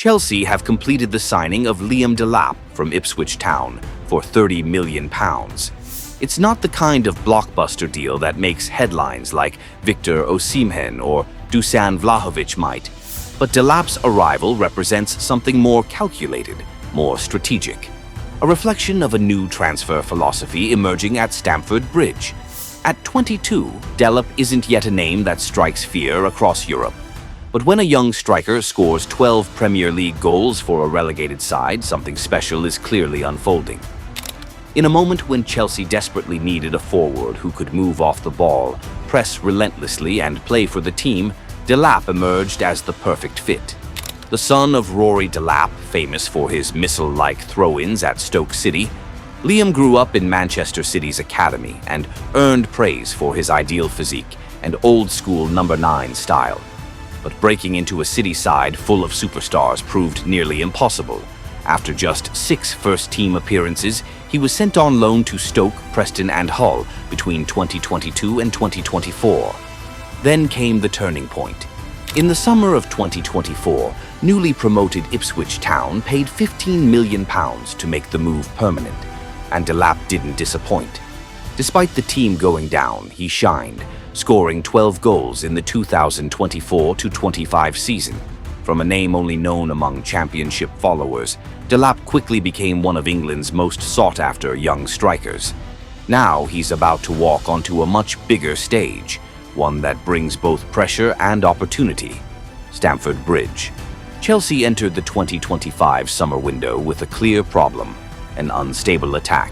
Chelsea have completed the signing of Liam Delap from Ipswich Town for £30 million. It's not the kind of blockbuster deal that makes headlines like Victor Osimhen or Dusan Vlahovic might, but Delap's arrival represents something more calculated, more strategic. A reflection of a new transfer philosophy emerging at Stamford Bridge. At 22, Delap isn't yet a name that strikes fear across Europe. But when a young striker scores 12 Premier League goals for a relegated side, something special is clearly unfolding. In a moment when Chelsea desperately needed a forward who could move off the ball, press relentlessly, and play for the team, Delap emerged as the perfect fit. The son of Rory Delap, famous for his missile-like throw-ins at Stoke City, Liam grew up in Manchester City's academy and earned praise for his ideal physique and old-school No.9 style. But breaking into a City side full of superstars proved nearly impossible. After just 6 first-team appearances, he was sent on loan to Stoke, Preston and Hull between 2022 and 2024. Then came the turning point. In the summer of 2024, newly promoted Ipswich Town paid £15 million to make the move permanent, and Delap didn't disappoint. Despite the team going down, he shined, scoring 12 goals in the 2024-25 season. From a name only known among Championship followers, Delap quickly became one of England's most sought-after young strikers. Now he's about to walk onto a much bigger stage, one that brings both pressure and opportunity. Stamford Bridge. Chelsea entered the 2025 summer window with a clear problem: an unstable attack.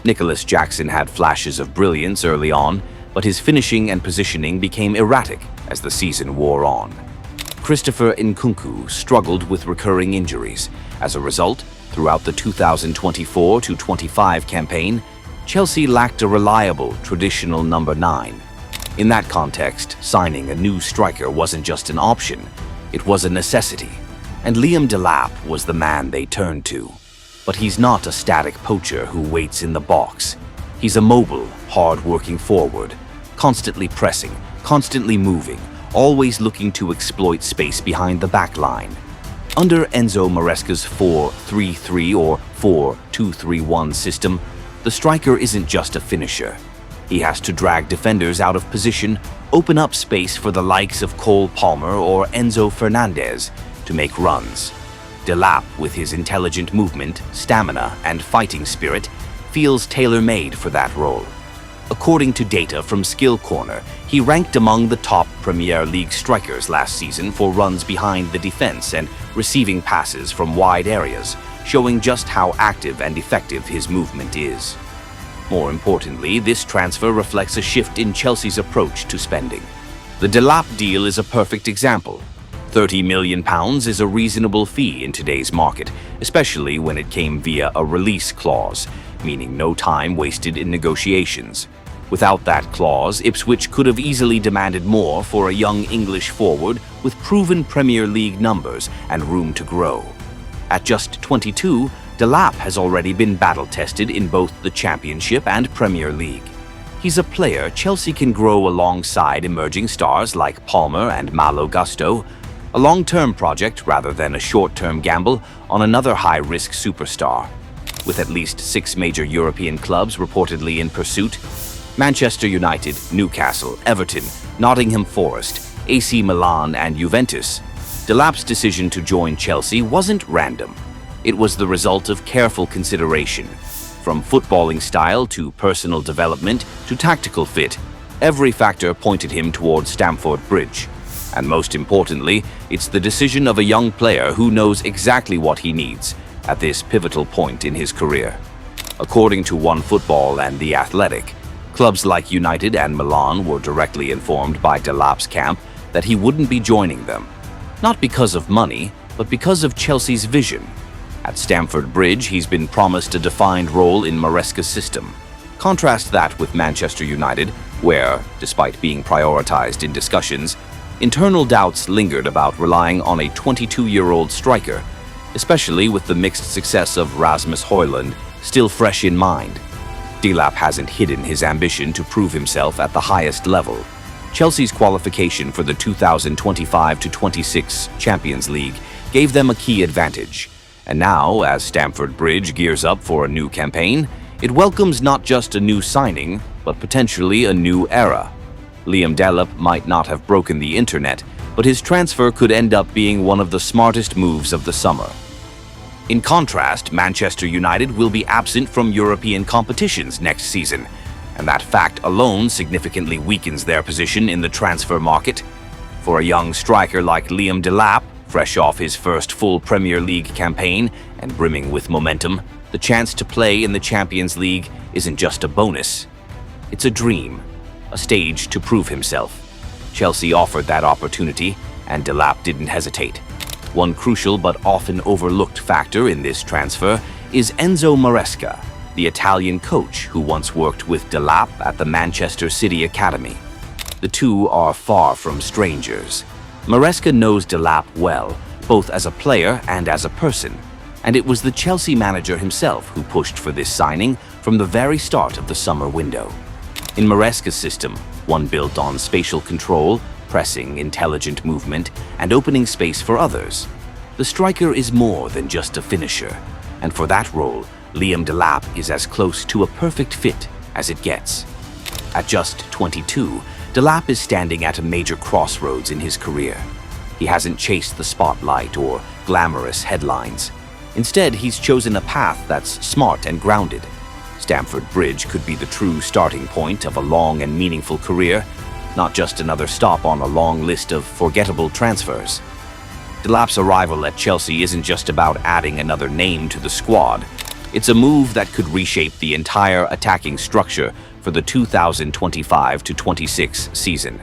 Nicholas Jackson had flashes of brilliance early on, but his finishing and positioning became erratic as the season wore on. Christopher Nkunku struggled with recurring injuries. As a result, throughout the 2024-25 campaign, Chelsea lacked a reliable, traditional No.9. In that context, signing a new striker wasn't just an option, it was a necessity. And Liam Delap was the man they turned to. But he's not a static poacher who waits in the box. He's a mobile, hard-working forward, constantly pressing, constantly moving, always looking to exploit space behind the back line. Under Enzo Maresca's 4-3-3 or 4-2-3-1 system, the striker isn't just a finisher. He has to drag defenders out of position, open up space for the likes of Cole Palmer or Enzo Fernandez to make runs. Delap, with his intelligent movement, stamina, and fighting spirit, feels tailor-made for that role. According to data from Skill Corner, he ranked among the top Premier League strikers last season for runs behind the defense and receiving passes from wide areas, showing just how active and effective his movement is. More importantly, this transfer reflects a shift in Chelsea's approach to spending. The Delap deal is a perfect example. £30 million is a reasonable fee in today's market, especially when it came via a release clause, meaning no time wasted in negotiations. Without that clause, Ipswich could have easily demanded more for a young English forward with proven Premier League numbers and room to grow. At just 22, Delap has already been battle-tested in both the Championship and Premier League. He's a player Chelsea can grow alongside emerging stars like Palmer and Malo Gusto, a long-term project rather than a short-term gamble on another high-risk superstar. With at least 6 major European clubs reportedly in pursuit: Manchester United, Newcastle, Everton, Nottingham Forest, AC Milan and Juventus, Delap's decision to join Chelsea wasn't random. It was the result of careful consideration. From footballing style to personal development to tactical fit, every factor pointed him towards Stamford Bridge. And most importantly, it's the decision of a young player who knows exactly what he needs at this pivotal point in his career. According to OneFootball and The Athletic, clubs like United and Milan were directly informed by Delap's camp that he wouldn't be joining them. Not because of money, but because of Chelsea's vision. At Stamford Bridge, he's been promised a defined role in Maresca's system. Contrast that with Manchester United, where, despite being prioritized in discussions, internal doubts lingered about relying on a 22-year-old striker, especially with the mixed success of Rasmus Højlund still fresh in mind. Delap hasn't hidden his ambition to prove himself at the highest level. Chelsea's qualification for the 2025-26 Champions League gave them a key advantage. And now, as Stamford Bridge gears up for a new campaign, it welcomes not just a new signing, but potentially a new era. Liam Delap might not have broken the internet, but his transfer could end up being one of the smartest moves of the summer. In contrast, Manchester United will be absent from European competitions next season, and that fact alone significantly weakens their position in the transfer market. For a young striker like Liam Delap, fresh off his first full Premier League campaign and brimming with momentum, the chance to play in the Champions League isn't just a bonus. It's a dream, a stage to prove himself. Chelsea offered that opportunity, and Delap didn't hesitate. One crucial but often overlooked factor in this transfer is Enzo Maresca, the Italian coach who once worked with Delap at the Manchester City Academy. The two are far from strangers. Maresca knows Delap well, both as a player and as a person, and it was the Chelsea manager himself who pushed for this signing from the very start of the summer window. In Maresca's system, one built on spatial control, pressing, intelligent movement, and opening space for others, the striker is more than just a finisher, and for that role, Liam Delap is as close to a perfect fit as it gets. At just 22, Delap is standing at a major crossroads in his career. He hasn't chased the spotlight or glamorous headlines. Instead, he's chosen a path that's smart and grounded. Stamford Bridge could be the true starting point of a long and meaningful career, not just another stop on a long list of forgettable transfers. Delap's arrival at Chelsea isn't just about adding another name to the squad. It's a move that could reshape the entire attacking structure for the 2025-26 season.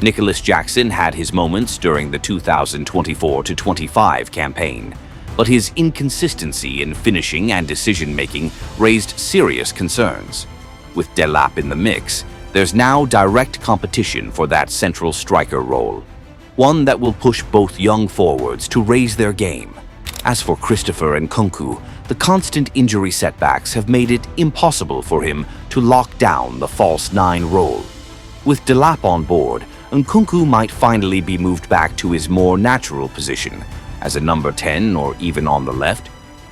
Nicholas Jackson had his moments during the 2024-25 campaign, but his inconsistency in finishing and decision-making raised serious concerns. With Delap in the mix, there's now direct competition for that central striker role, one that will push both young forwards to raise their game. As for Christopher Nkunku, the constant injury setbacks have made it impossible for him to lock down the false nine role. With Delap on board, Nkunku might finally be moved back to his more natural position, as a number 10 or even on the left,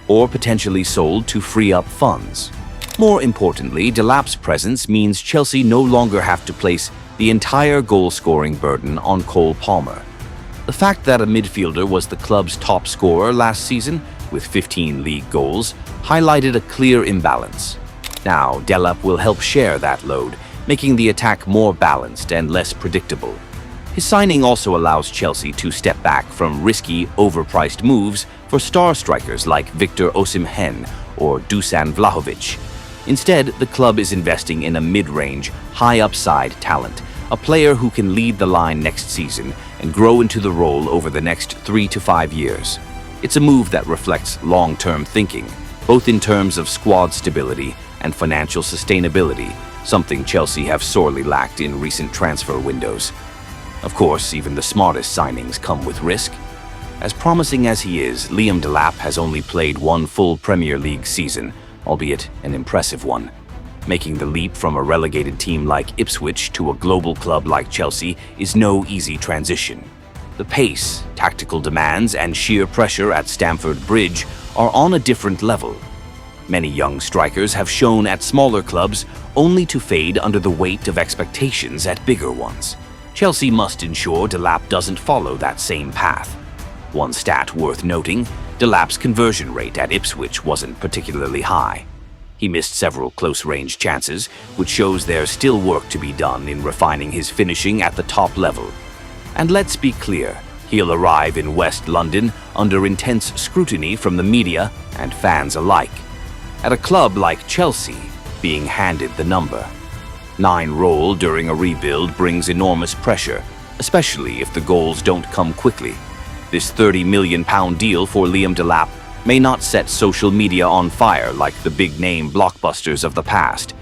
or potentially sold to free up funds. More importantly, Delap's presence means Chelsea no longer have to place the entire goal-scoring burden on Cole Palmer. The fact that a midfielder was the club's top scorer last season, with 15 league goals, highlighted a clear imbalance. Now, Delap will help share that load, making the attack more balanced and less predictable. His signing also allows Chelsea to step back from risky, overpriced moves for star strikers like Victor Osimhen or Dusan Vlahovic. Instead, the club is investing in a mid-range, high-upside talent, a player who can lead the line next season and grow into the role over the next 3 to 5 years. It's a move that reflects long-term thinking, both in terms of squad stability and financial sustainability, something Chelsea have sorely lacked in recent transfer windows. Of course, even the smartest signings come with risk. As promising as he is, Liam Delap has only played one full Premier League season, albeit an impressive one. Making the leap from a relegated team like Ipswich to a global club like Chelsea is no easy transition. The pace, tactical demands, and sheer pressure at Stamford Bridge are on a different level. Many young strikers have shown at smaller clubs only to fade under the weight of expectations at bigger ones. Chelsea must ensure Delap doesn't follow that same path. One stat worth noting, Delap's conversion rate at Ipswich wasn't particularly high. He missed several close-range chances, which shows there's still work to be done in refining his finishing at the top level. And let's be clear, he'll arrive in West London under intense scrutiny from the media and fans alike. At a club like Chelsea, being handed the number 9 role during a rebuild brings enormous pressure, especially if the goals don't come quickly. This £30 million deal for Liam Delap may not set social media on fire like the big-name blockbusters of the past.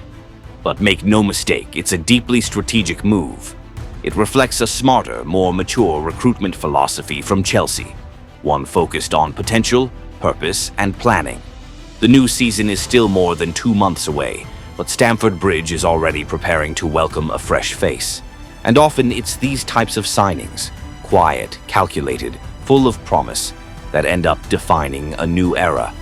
But make no mistake, it's a deeply strategic move. It reflects a smarter, more mature recruitment philosophy from Chelsea, one focused on potential, purpose, and planning. The new season is still more than 2 months away, but Stamford Bridge is already preparing to welcome a fresh face. And often it's these types of signings, quiet, calculated, full of promise, that end up defining a new era.